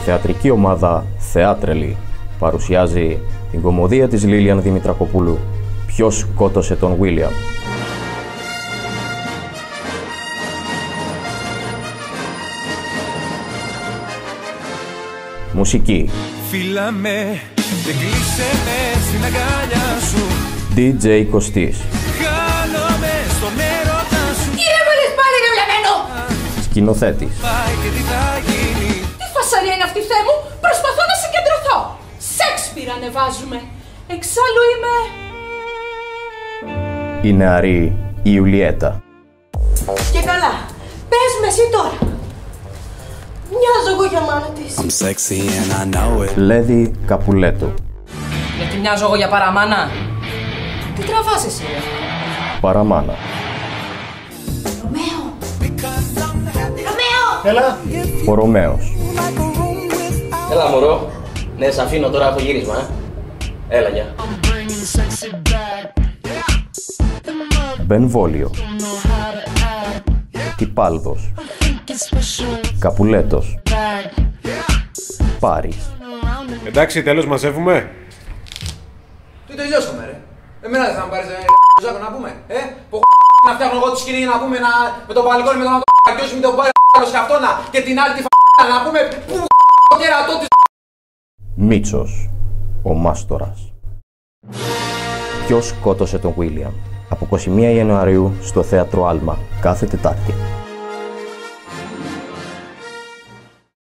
θεατρική ομάδα Θεάτρελη παρουσιάζει την κωμωδία της Λίλιαν Δημητρακοπούλου «Ποιος σκότωσε τον Βίλιαμ». Μουσική. Φίλαμε και κλείσε με στην αγκαλιά σου. DJ Κωστής. Χάνομαι στον έρωτα σου. Τι έβαλες πάλι ρε βλαμμένο! Σκηνοθέτης. Πάει και τι θα γίνει. Τι φασαρία είναι αυτή, Θεέ μου! Προσπαθώ να συγκεντρωθώ! Σέξπιρ ανεβάζουμε! Εξάλλου είμαι... Η νεαρή Ιουλιέτα. Και καλά! Πες με εσύ τώρα! Μοιάζω εγώ για μάνα της. Λέδη Καπουλέτου. Γιατί μοιάζω εγώ για παραμάνα! Τι τραβάς εσύ ρε! Παραμάνα. Ρωμαίο! Ρωμαίο! Έλα. Ο Ρωμαίος. Έλα μωρό. Ναι, σ' αφήνω τώρα, έχω γύρισμα. Έλα, γεια. Μπενβόλιο. Τιπάλδος. Καπουλέτος. Πάρης. Εντάξει, τέλος μαζεύουμε. Τι τελειώσαμε ρε. Εμένα δεν θα μου πάρεις ζάκο να πούμε. Που να φτιάχνω εγώ τη σκηνή να πούμε με το παλικόνι με τον Ακιώση με τον πάρει άλλο σκαυτόνα και την άλλη τη να πούμε που το κερατό της. Μίτσος. Ο Μάστορας. Ποιος σκότωσε τον Βίλιαμ. Από 21 Ιανουαρίου στο Θέατρο Άλμα κάθε Τετάρτη.